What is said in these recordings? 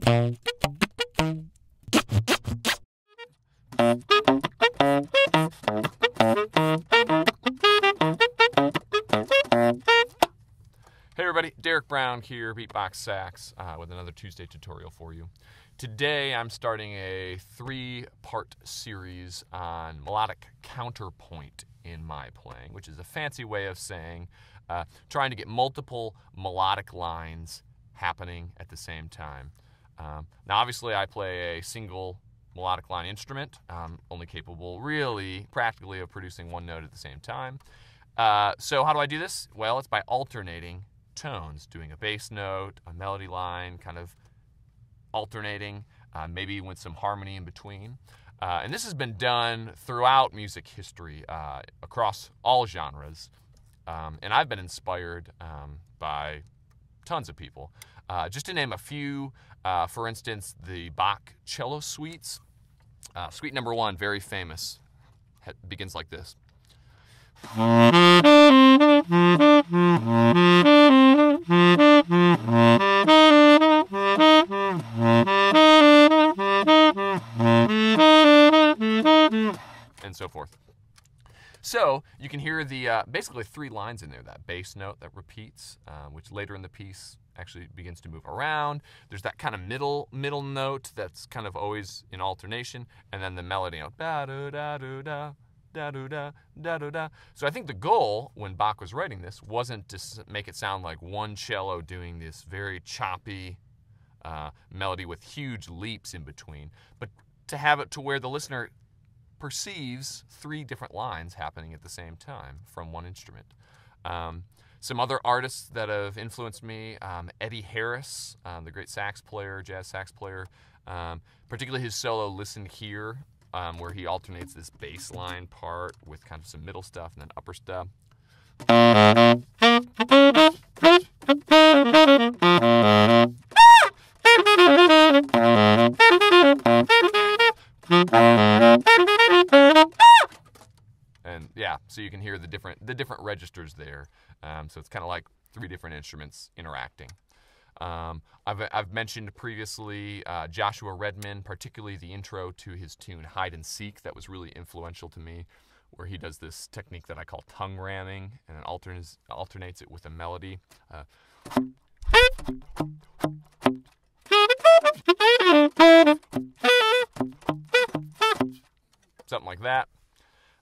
Hey everybody, Derek Brown here, BEATBoX SAX, with another Tuesday tutorial for you. Today I'm starting a 3-part series on melodic counterpoint in my playing, which is a fancy way of saying trying to get multiple melodic lines happening at the same time. Now obviously I play a single melodic line instrument, only capable really practically of producing one note at the same time. So how do I do this? Well, it's by alternating tones, doing a bass note, a melody line, kind of alternating, maybe with some harmony in between. And this has been done throughout music history, across all genres. And I've been inspired by tons of people. Just to name a few, for instance, the Bach cello suites. Suite number 1, very famous, begins like this. And so forth. So you can hear the basically 3 lines in there. That bass note that repeats, which later in the piece actually begins to move around. There's that kind of middle note that's kind of always in alternation, and then the melody note. Da da da da da. Da, da, da, da, da, da. So I think the goal when Bach was writing this wasn't to make it sound like one cello doing this very choppy melody with huge leaps in between, but to have it to where the listener perceives 3 different lines happening at the same time from one instrument. Some other artists that have influenced me, Eddie Harris, the great sax player, jazz sax player, particularly his solo Listen Here, where he alternates this bass line part with kind of some middle stuff and then upper stuff. And yeah, so you can hear the different registers there. So it's kind of like 3 different instruments interacting. I've mentioned previously Joshua Redman, particularly the intro to his tune Hide and Seek. That was really influential to me, where he does this technique that I call tongue ramming, and it alternates it with a melody. Something like that.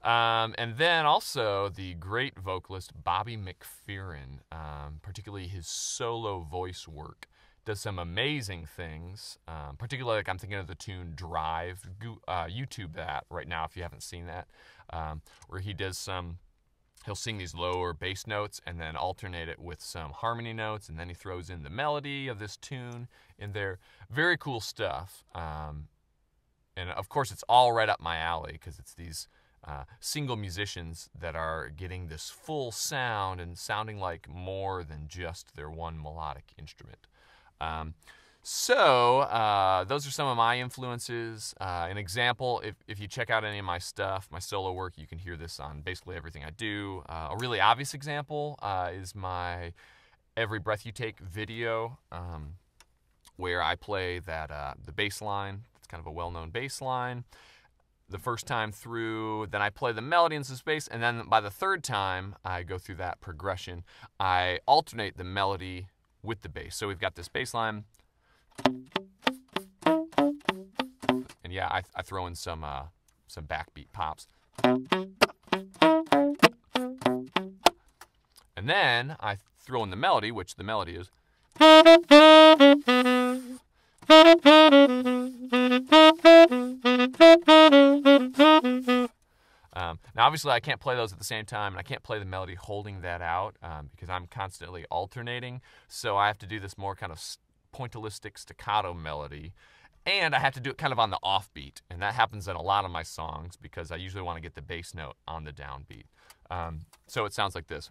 And then also the great vocalist Bobby McFerrin, particularly his solo voice work, does some amazing things. Particularly, like I'm thinking of the tune Drive. YouTube that right now if you haven't seen that, where he does he'll sing these lower bass notes and then alternate it with some harmony notes, and then he throws in the melody of this tune in there. Very cool stuff. And of course, it's all right up my alley because it's these single musicians that are getting this full sound and sounding like more than just their one melodic instrument. So those are some of my influences. An example, if you check out any of my stuff, my solo work, you can hear this on basically everything I do. A really obvious example is my Every Breath You Take video, where I play that the bass line. It's kind of a well-known bass line. The first time through, then I play the melody in some space, and then by the 3rd time I go through that progression, I alternate the melody with the bass. So we've got this bass line, and yeah, I throw in some backbeat pops, and then I throw in the melody, which the melody is. Now obviously I can't play those at the same time, and I can't play the melody holding that out because I'm constantly alternating, so I have to do this more kind of pointillistic staccato melody, and I have to do it kind of on the offbeat, and that happens in a lot of my songs because I usually want to get the bass note on the downbeat. So it sounds like this.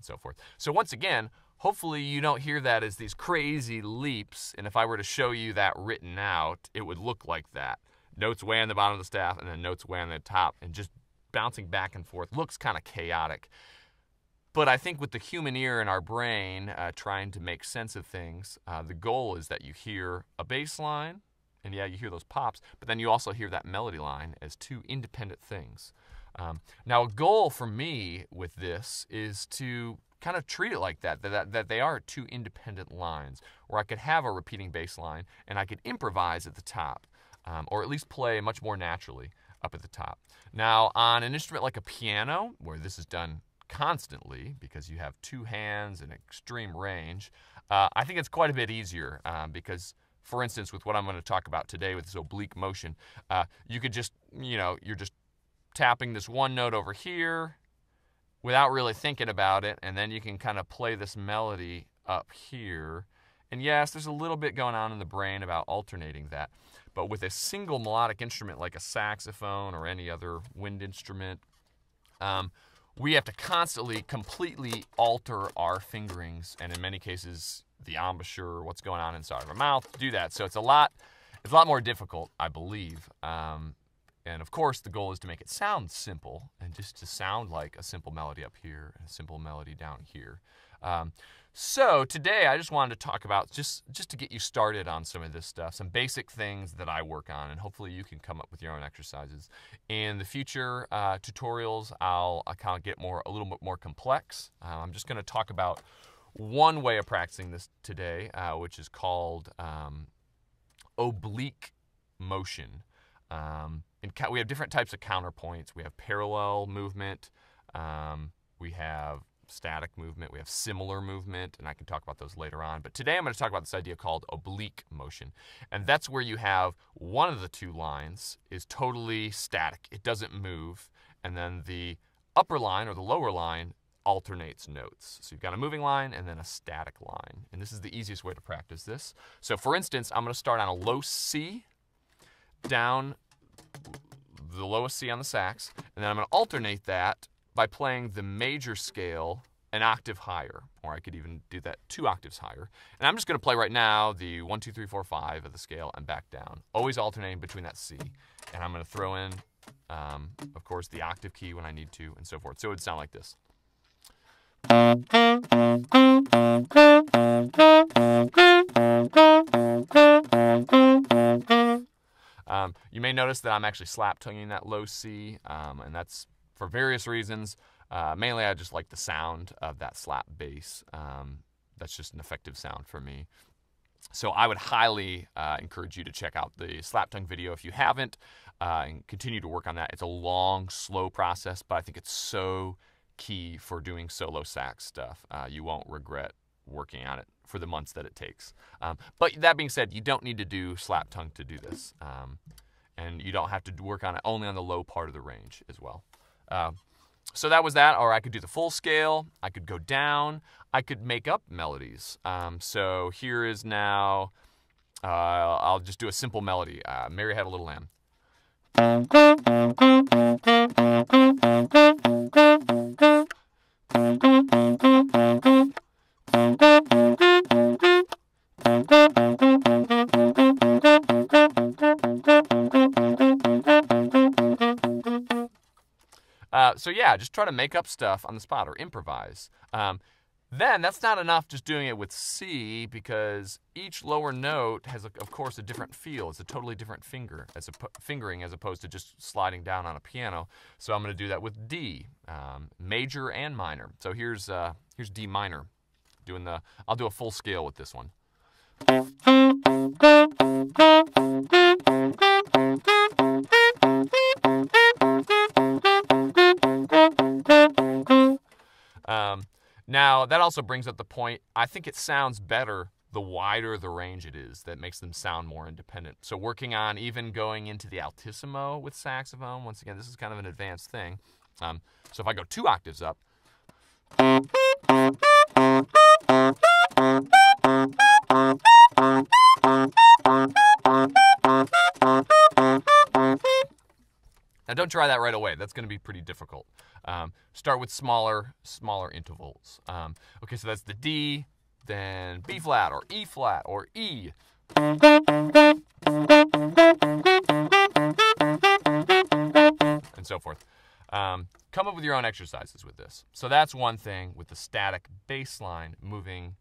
So forth. So once again, hopefully you don't hear that as these crazy leaps, and if I were to show you that written out, it would look like that. Notes way on the bottom of the staff, and then notes way on the top, and just bouncing back and forth. Looks kind of chaotic. But I think with the human ear and our brain trying to make sense of things, the goal is that you hear a bass line, and yeah, you hear those pops, but then you also hear that melody line as two independent things. Now, a goal for me with this is to kind of treat it like that they are two independent lines, where I could have a repeating bass line, and I could improvise at the top, or at least play much more naturally up at the top. Now, on an instrument like a piano, where this is done constantly because you have two hands and extreme range, I think it's quite a bit easier because, for instance, with what I'm going to talk about today with this oblique motion, you could just, you're just tapping this one note over here without really thinking about it, and then you can kind of play this melody up here. And yes, there's a little bit going on in the brain about alternating that, but with a single melodic instrument like a saxophone or any other wind instrument, we have to constantly, completely alter our fingerings, and in many cases, the embouchure, what's going on inside of our mouth, to do that. So it's a lot more difficult, I believe. And of course, the goal is to make it sound simple, and just to sound like a simple melody up here and a simple melody down here. So today, I just wanted to talk about, just to get you started on some of this stuff, some basic things that I work on, and hopefully you can come up with your own exercises. In the future tutorials, I'll kind of get a little bit more complex. I'm just going to talk about one way of practicing this today, which is called oblique motion. We have different types of counterpoints. We have parallel movement, we have static movement, we have similar movement, and I can talk about those later on. But today I'm going to talk about this idea called oblique motion. And that's where you have one of the two lines is totally static. It doesn't move. And then the upper line or the lower line alternates notes. So you've got a moving line and then a static line. And this is the easiest way to practice this. So for instance, I'm going to start on a low C, down the lowest C on the sax, and then I'm going to alternate that by playing the major scale an octave higher, or I could even do that 2 octaves higher. And I'm just going to play right now the 1, 2, 3, 4, 5 of the scale and back down, always alternating between that C. And I'm going to throw in, of course, the octave key when I need to, and so forth. So it would sound like this. You may notice that I'm actually slap-tonguing that low C, and that's for various reasons. Mainly I just like the sound of that slap bass. That's just an effective sound for me. So I would highly encourage you to check out the slap tongue video if you haven't, and continue to work on that. It's a long, slow process, but I think it's so key for doing solo sax stuff. You won't regret working on it for the months that it takes. But that being said, you don't need to do slap tongue to do this. And you don't have to work on it only on the low part of the range as well. So that was that, or I could do the full scale, I could go down, I could make up melodies. So here is now, I'll just do a simple melody, Mary Had a Little Lamb. So yeah, just try to make up stuff on the spot or improvise. Then that's not enough just doing it with C, because each lower note has, of course, a different feel. It's a totally different fingering as opposed to just sliding down on a piano. So I'm going to do that with D, major and minor. So here's D minor. I'll do a full scale with this one. Now, that also brings up the point, I think it sounds better the wider the range it is. That makes them sound more independent. So working on even going into the altissimo with saxophone, once again, this is kind of an advanced thing. So if I go 2 octaves up, now don't try that right away. That's going to be pretty difficult. Start with smaller intervals. Okay, so that's the D, then B flat or E flat or E. And so forth. Come up with your own exercises with this. So that's one thing with the static bass line moving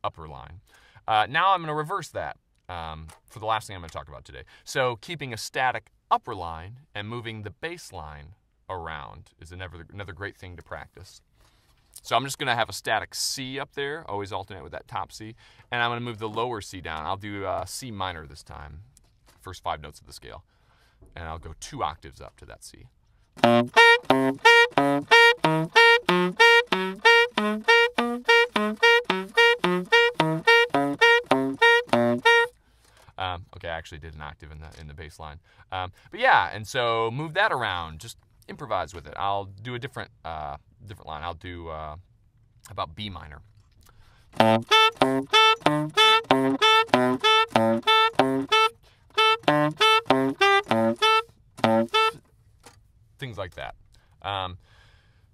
upper line. Now I'm going to reverse that for the last thing I'm going to talk about today. So keeping a static upper line and moving the bass line around is another great thing to practice. So I'm just going to have a static C up there, always alternate with that top C, and I'm going to move the lower C down. I'll do C minor this time, first 5 notes of the scale, and I'll go 2 octaves up to that C. Okay, I actually did an octave in the bass line. But yeah, and so move that around. Just improvise with it. I'll do a different line. I'll do about B minor. Things like that.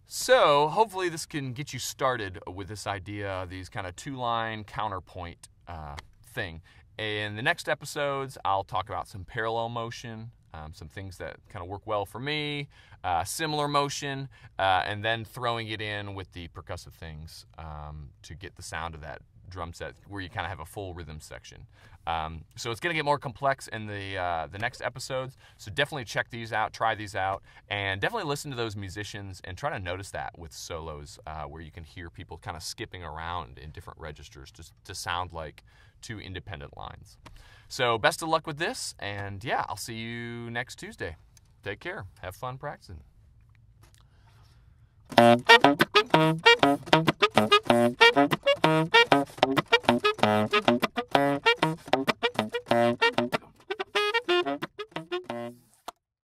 So hopefully this can get you started with this idea, these kind of 2-line counterpoint thing. In the next episodes, I'll talk about some parallel motion, some things that kind of work well for me, similar motion, and then throwing it in with the percussive things to get the sound of that drum set where you kind of have a full rhythm section. So it's going to get more complex in the next episodes, so definitely check these out, try these out, and definitely listen to those musicians and try to notice that with solos where you can hear people kind of skipping around in different registers to sound like 2 independent lines. So best of luck with this, and yeah, I'll see you next Tuesday. Take care. Have fun practicing.